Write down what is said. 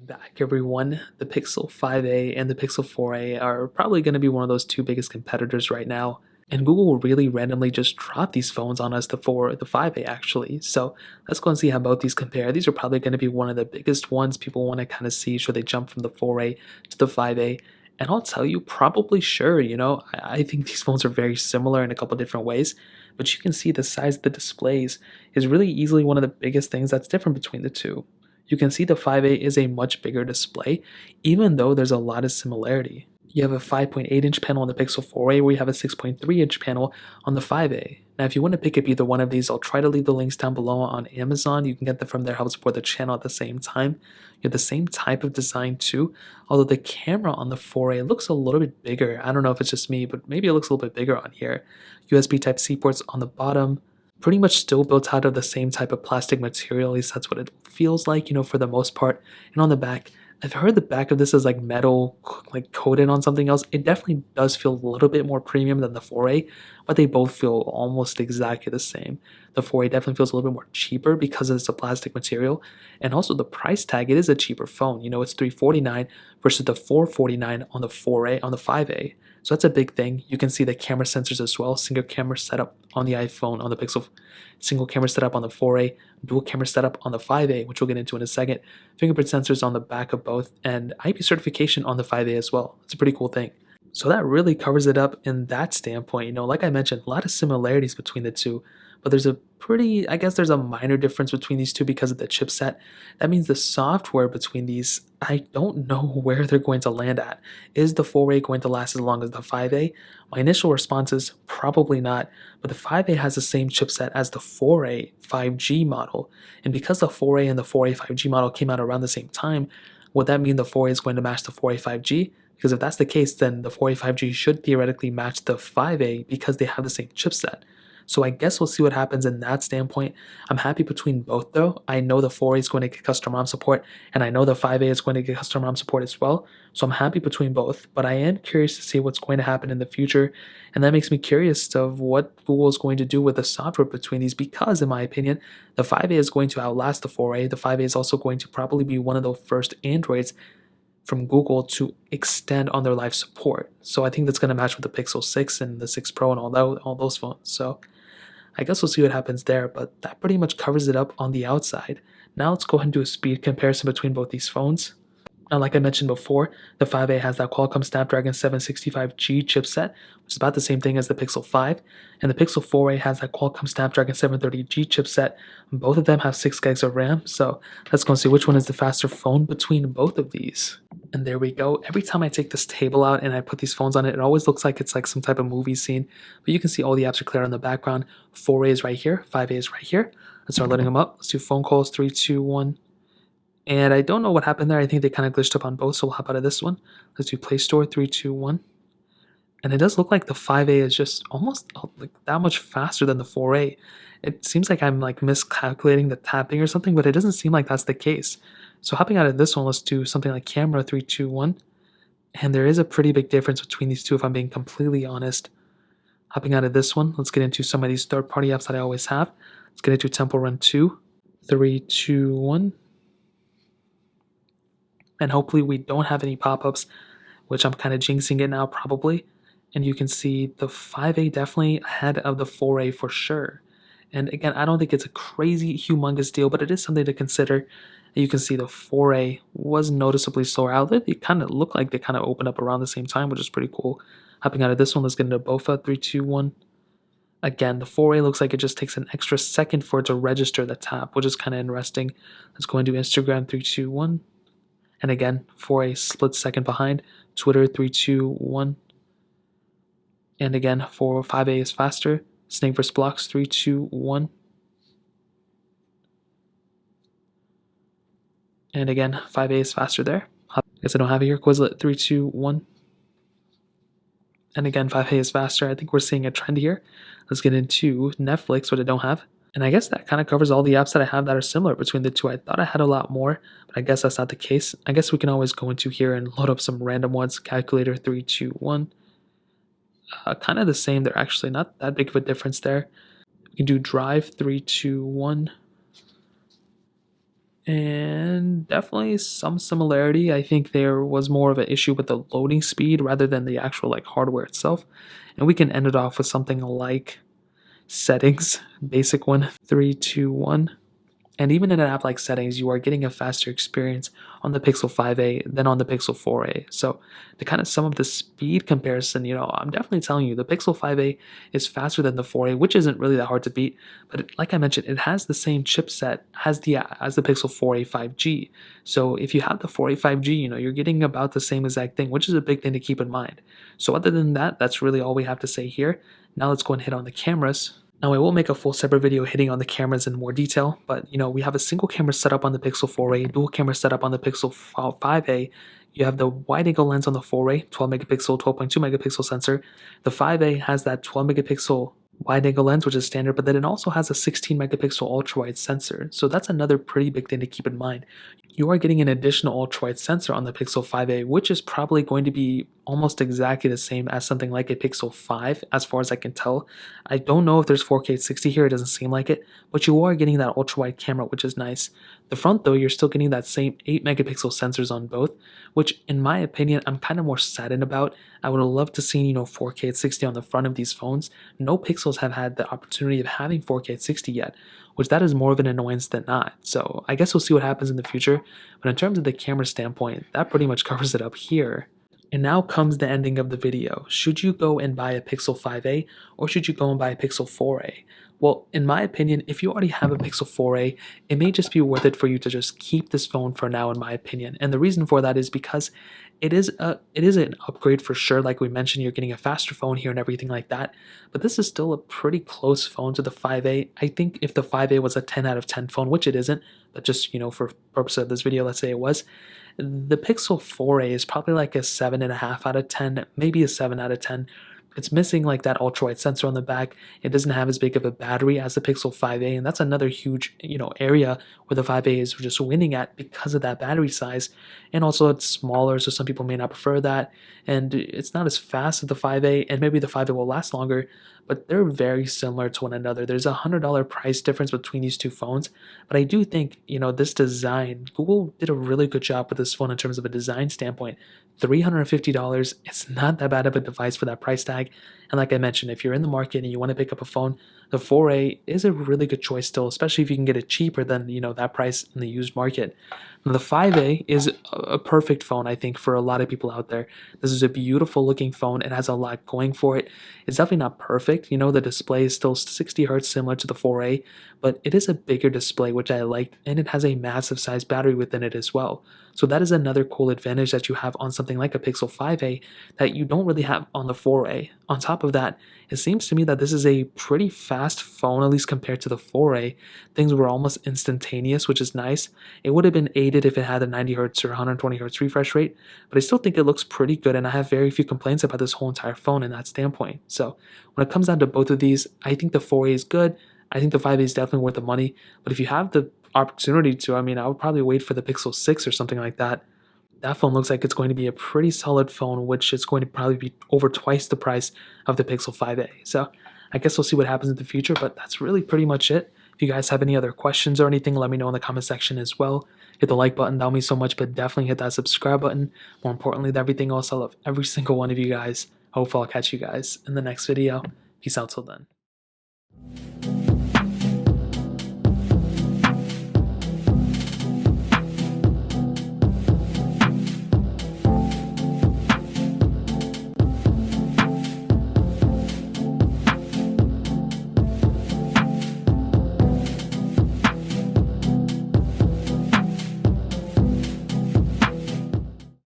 back, everyone. The Pixel 5a and the Pixel 4a are probably going to be one of those two biggest competitors right now. And Google will really randomly just drop these phones on us, the 5a actually. So let's go and see how both these compare. These are probably going to be one of the biggest ones people want to kind of see. Should they jump from the 4a to the 5a? And I'll tell you, probably sure. I think these phones are very similar in a couple different ways, but you can see the size of the displays is really easily one of the biggest things that's different between the two. You can see the 5a is a much bigger display, even though there's a lot of similarity. You have a 5.8-inch panel on the Pixel 4a, where you have a 6.3-inch panel on the 5a. Now, if you want to pick up either one of these, I'll try to leave the links down below on Amazon. You can get them from there, help support the channel at the same time. You have the same type of design too, although the camera on the 4a looks a little bit bigger. I don't know if it's just me, but maybe it looks a little bit bigger on here. USB Type-C ports on the bottom, pretty much still built out of the same type of plastic material. At least that's what it feels like, for the most part. And on the back, I've heard the back of this is like metal, like coated on something else. It definitely does feel a little bit more premium than the 4A, but they both feel almost exactly the same. The 4A definitely feels a little bit more cheaper because it's a plastic material, and also the price tag. It is a cheaper phone. It's $349 versus the $449 on the 4A on the 5A. So that's a big thing. You can see the camera sensors as well. Single camera setup on the iPhone, on the Pixel. Single camera setup on the 4A. Dual camera setup on the 5A, which we'll get into in a second. Fingerprint sensors on the back of both. And IP certification on the 5A as well. It's a pretty cool thing. So that really covers it up in that standpoint. Like I mentioned, a lot of similarities between the two, but there's there's a minor difference between these two because of the chipset. That means the software between these, I don't know where they're going to land at. Is the 4A going to last as long as the 5A? My initial response is probably not, but the 5A has the same chipset as the 4A 5G model. And because the 4A and the 4A 5G model came out around the same time, would that mean the 4A is going to match the 4A 5G? Because if that's the case, then the 4A 5G should theoretically match the 5A because they have the same chipset. So I guess we'll see what happens in that standpoint. I'm happy between both though. I know the 4A is going to get custom ROM support, and I know the 5A is going to get custom ROM support as well. So I'm happy between both, but I am curious to see what's going to happen in the future. And that makes me curious of what Google is going to do with the software between these, because in my opinion, the 5A is going to outlast the 4A. The 5A is also going to probably be one of the first Androids from Google to extend on their live support. So I think that's going to match with the Pixel 6 and the 6 Pro and all those phones. So I guess we'll see what happens there, but that pretty much covers it up on the outside. Now let's go ahead and do a speed comparison between both these phones. Now, like I mentioned before, the 5A has that Qualcomm Snapdragon 765G chipset, which is about the same thing as the Pixel 5, and the Pixel 4A has that Qualcomm Snapdragon 730G chipset. Both of them have 6 gigs of RAM, so let's go and see which one is the faster phone between both of these. And there we go. Every time I take this table out and I put these phones on it, it always looks like it's like some type of movie scene, but you can see all the apps are clear in the background. 4A is right here, 5A is right here. Let's start letting them up. Let's do phone calls, 3, 2, 1. And I don't know what happened there. I think they kind of glitched up on both, so we'll hop out of this one. Let's do Play Store, 3, 2, 1. And it does look like the 5A is just almost like that much faster than the 4A. It seems like I'm like miscalculating the tapping or something, but it doesn't seem like that's the case. So hopping out of this one, let's do something like camera, 3, 2, 1. And there is a pretty big difference between these two, if I'm being completely honest. Hopping out of this one, let's get into some of these third-party apps that I always have. Let's get into Temple Run 2, 3, 2, 1. And hopefully we don't have any pop-ups, which I'm kind of jinxing it now probably. And you can see the 5A definitely ahead of the 4A for sure. And again, I don't think it's a crazy, humongous deal, but it is something to consider. You can see the 4A was noticeably slower out. It kind of looked like they kind of opened up around the same time, which is pretty cool. Hopping out of this one, let's get into BOFA, 3, 2, 1. Again, the 4A looks like it just takes an extra second for it to register the tap, which is kind of interesting. Let's go into Instagram, 3, 2, 1. And again, for a split second behind, Twitter 3, 2, 1. And again, for 5A is faster. Snake vs. Blocks 3, 2, 1. And again, 5A is faster there. I guess I don't have it here. Quizlet 3, 2, 1. And again, 5A is faster. I think we're seeing a trend here. Let's get into Netflix, what I don't have. And I guess that kind of covers all the apps that I have that are similar between the two. I thought I had a lot more, but I guess that's not the case. I guess we can always go into here and load up some random ones. Calculator 3, 2, 1. Kind of the same. They're actually not that big of a difference there. We can do Drive 3, 2, 1. and definitely some similarity. I think there was more of an issue with the loading speed rather than the actual like hardware itself. And we can end it off with something like settings, basic one, 3, 2, 1. And even in an app like settings, you are getting a faster experience on the Pixel 5a than on the Pixel 4a. So to kind of sum up the speed comparison, I'm definitely telling you the Pixel 5a is faster than the 4a, which isn't really that hard to beat. But like I mentioned, it has the same chipset as the Pixel 4a 5G. So if you have the 4a 5G, you're getting about the same exact thing, which is a big thing to keep in mind. So other than that, that's really all we have to say here. Now let's go and hit on the cameras. Now I will make a full separate video hitting on the cameras in more detail, but we have a single camera setup on the Pixel 4a, dual camera setup on the Pixel 5a. You have the wide angle lens on the 4a, 12 megapixel, 12.2 megapixel sensor. The 5a has that 12 megapixel wide angle lens, which is standard, but then it also has a 16 megapixel ultra wide sensor. So that's another pretty big thing to keep in mind. You are getting an additional ultra wide sensor on the Pixel 5a, which is probably going to be almost exactly the same as something like a Pixel 5, as far as I can tell. I don't know if there's 4K 60 here, it doesn't seem like it, but you are getting that ultra wide camera, which is nice. The front, though, you're still getting that same 8 megapixel sensors on both, which in my opinion, I'm kind of more saddened about. I would have loved to see, 4K 60 on the front of these phones. No Pixels have had the opportunity of having 4K 60 yet, which that is more of an annoyance than not. So I guess we'll see what happens in the future. But in terms of the camera standpoint, that pretty much covers it up here. And now comes the ending of the video. Should you go and buy a Pixel 5a or should you go and buy a Pixel 4a? Well, in my opinion, if you already have a Pixel 4a, it may just be worth it for you to just keep this phone for now, in my opinion. And the reason for that is because it is an upgrade for sure. Like we mentioned, you're getting a faster phone here and everything like that. But this is still a pretty close phone to the 5a. I think if the 5a was a 10 out of 10 phone, which it isn't, but just, for purpose of this video, let's say it was, the Pixel 4a is probably like a 7.5 out of 10, maybe a 7 out of 10. It's missing like that ultra wide sensor on the back. It doesn't have as big of a battery as the Pixel 5a, and that's another huge, area where the 5a is just winning at because of that battery size. And also it's smaller, so some people may not prefer that. And it's not as fast as the 5a, and maybe the 5a will last longer, but they're very similar to one another. There's a $100 price difference between these two phones, but I do think, this design, Google did a really good job with this phone in terms of a design standpoint. $350, it's not that bad of a device for that price tag. And like I mentioned, if you're in the market and you want to pick up a phone, the 4a is a really good choice still, especially if you can get it cheaper than, that price in the used market. Now, the 5a is a perfect phone, I think, for a lot of people out there. This is a beautiful looking phone. It has a lot going for it. It's definitely not perfect. The display is still 60 hertz, similar to the 4a, but it is a bigger display, which I like, and it has a massive size battery within it as well. So that is another cool advantage that you have on something like a Pixel 5a that you don't really have on the 4a. On top of that, it seems to me that this is a pretty fast phone, at least compared to the 4a. Things were almost instantaneous, which is nice. It would have been aided if it had a 90 hertz or 120 hertz refresh rate, but I still think it looks pretty good, and I have very few complaints about this whole entire phone in that standpoint. So when it comes down to both of these, I think the 4a is good. I think the 5a is definitely worth the money, but if you have the opportunity to, I would probably wait for the Pixel 6 or something like that. That phone looks like it's going to be a pretty solid phone, which is going to probably be over twice the price of the Pixel 5a. So I guess we'll see what happens in the future, but that's really pretty much it. If you guys have any other questions or anything, let me know in the comment section as well. Hit the like button, that would mean so much, but definitely hit that subscribe button. More importantly than everything else, I love every single one of you guys. Hopefully I'll catch you guys in the next video. Peace out till then.